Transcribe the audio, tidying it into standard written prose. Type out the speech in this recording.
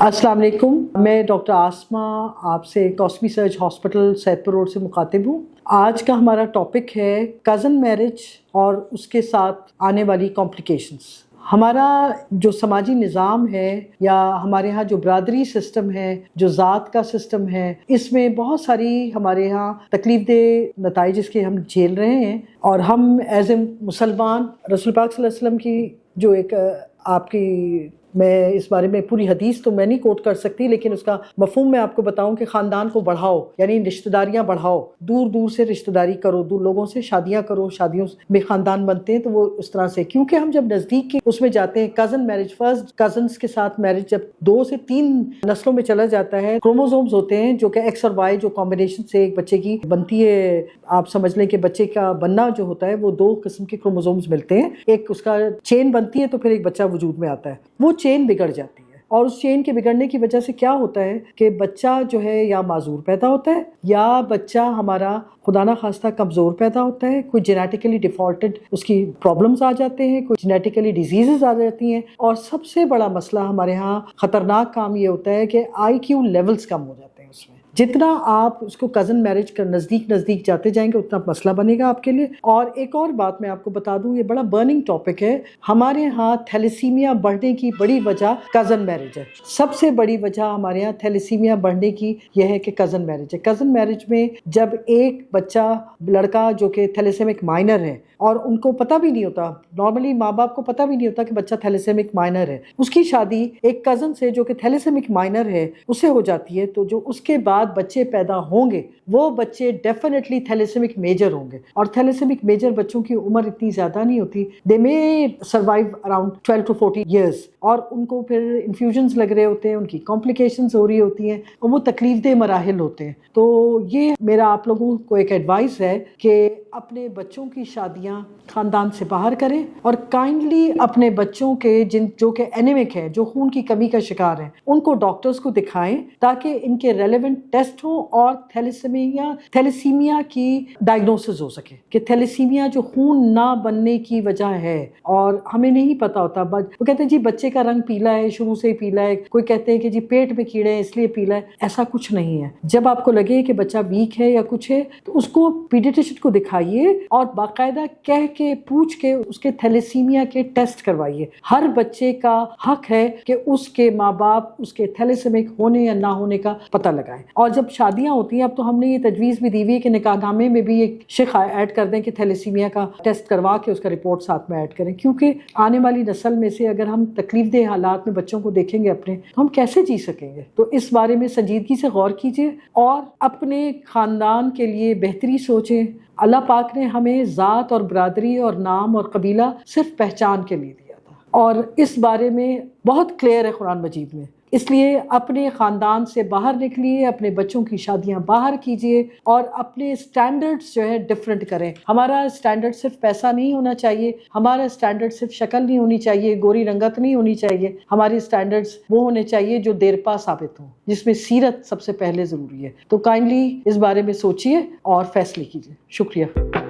अस्सलाम वालेकुम, मैं डॉक्टर आसमा आपसे कॉस्मी सर्च हॉस्पिटल सैदपुर रोड से मुखातिब हूँ। आज का हमारा टॉपिक है कज़न मैरिज और उसके साथ आने वाली कॉम्प्लिकेशंस। हमारा जो समाजी निज़ाम है या हमारे यहाँ जो बरादरी सिस्टम है, जो ज़ात का सिस्टम है, इसमें बहुत सारी हमारे यहाँ तकलीफ दह नताइज इसके हम झेल रहे हैं। और हम एज ए मुसलमान रसूल पाक सल्लल्लाहु अलैहि वसल्लम की जो एक आपकी मैं इस बारे में पूरी हदीस तो मैं नहीं कोट कर सकती, लेकिन उसका मफहूम मैं आपको बताऊं कि ख़ानदान को बढ़ाओ, यानी रिश्तेदारियां बढ़ाओ, दूर दूर से रिश्तेदारी करो, दूर लोगों से शादियां करो, शादियों में ख़ानदान बनते हैं। तो वो उस तरह से, क्योंकि हम जब नज़दीक के उसमें जाते हैं, कज़न मैरिज, फर्स्ट कज़न्स के साथ मैरिज जब 2 से 3 नस्लों में चला जाता है, क्रोमोसोम्स होते हैं जो कि एक्स और वाई जो कॉम्बिनेशन से एक बच्चे की बनती है। आप समझ लें कि बच्चे का बनना जो होता है वो 2 किस्म के क्रोमोसोम्स मिलते हैं, एक उसका चेन बनती है तो फिर एक बच्चा वजूद में आता है। वो चेन बिगड़ जाती है और उस चेन के बिगड़ने की वजह से क्या होता है कि बच्चा जो है या माजूर पैदा होता है या बच्चा हमारा खुदा ना खास्ता कमज़ोर पैदा होता है, कोई जेनेटिकली डिफॉल्टेड उसकी प्रॉब्लम्स आ जाते हैं, कोई जेनेटिकली डिजीज़ आ जाती हैं। और सबसे बड़ा मसला हमारे यहाँ ख़तरनाक काम ये होता है कि IQ लेवल्स कम हो जाते हैं। उसमें जितना आप उसको कज़न मैरिज कर नज़दीक जाते जाएंगे उतना मसला बनेगा आपके लिए। और एक और बात मैं आपको बता दूं, ये बड़ा बर्निंग टॉपिक है। हमारे यहाँ थैलेसीमिया बढ़ने की बड़ी वजह कज़न मैरिज है। सबसे बड़ी वजह हमारे यहाँ थैलेसीमिया बढ़ने की यह है कि कज़न मैरिज है। कज़न मैरिज में जब एक बच्चा लड़का जो कि थैलेसेमिक माइनर है और उनको पता भी नहीं होता, नॉर्मली माँ बाप को पता भी नहीं होता कि बच्चा थैलेसेमिक माइनर है, उसकी शादी एक कज़न से जो कि थैलेसेमिक माइनर है उससे हो जाती है, तो जो उसके बाद बच्चे पैदा होंगे वो बच्चे डेफिनेटली थैलेसेमिक मेजर होंगे। और थैलेसेमिक मेजर बच्चों की उम्र इतनी ज़्यादा नहीं होती, दे मे सर्वाइव अराउंड 12 to 14 ईयर्स, और उनको फिर इन्फ्यूजन्स लग रहे होते हैं, उनकी कॉम्प्लिकेशंस हो रही होती हैं और वो तकलीफ दह मराहिल होते हैं। तो ये मेरा आप लोगों को एक एडवाइस है कि अपने बच्चों की शादियां खानदान से बाहर करें और काइंडली अपने बच्चों के जो कि एनीमिक है, जो खून की कमी का शिकार हैं, उनको डॉक्टर्स को दिखाएं ताकि इनके रेलेवेंट टेस्ट हो और थैलेसीमिया की डायग्नोसिस हो सके कि थैलेसीमिया जो खून ना बनने की वजह है। और हमें नहीं पता होता, वो कहते हैं जी बच्चे का रंग पीला है, शुरू से ही पीला है, कोई कहते हैं कि जी पेट में कीड़े हैं इसलिए पीला है। ऐसा कुछ नहीं है। जब आपको लगे कि बच्चा वीक है या कुछ है तो उसको पीडियाट्रिशियन को दिखाइए और बाकायदा कह के पूछ के उसके थैलेसीमिया के टेस्ट करवाइए। हर बच्चे का हक है कि उसके माँ बाप उसके थैलेसेमिक होने या ना होने का पता लगाएं। और जब शादियां होती हैं, अब तो हमने ये तजवीज़ भी दी हुई है कि निकाहनामे में भी एक शेख ऐड कर दें कि थैलेसीमिया का टेस्ट करवा के उसका रिपोर्ट साथ में ऐड करें, क्योंकि आने वाली नस्ल में से अगर हम तकलीफ दह हालात में बच्चों को देखेंगे अपने, तो हम कैसे जी सकेंगे। तो इस बारे में संजीदगी से गौर कीजिए और अपने खानदान के लिए बेहतरी सोचें। अल्लाह पाक ने हमें ज़ात और बरादरी और नाम और कबीला सिर्फ पहचान के लिए दिया था और इस बारे में बहुत क्लियर है कुरान मजीद में। इसलिए अपने ख़ानदान से बाहर निकलिए, अपने बच्चों की शादियां बाहर कीजिए और अपने स्टैंडर्ड्स जो है डिफरेंट करें। हमारा स्टैंडर्ड सिर्फ पैसा नहीं होना चाहिए, हमारा स्टैंडर्ड सिर्फ शक्ल नहीं होनी चाहिए, गोरी रंगत नहीं होनी चाहिए। हमारे स्टैंडर्ड्स वो होने चाहिए जो देरपा साबित हों, जिसमें सीरत सबसे पहले ज़रूरी है। तो काइंडली इस बारे में सोचिए और फैसले कीजिए। शुक्रिया।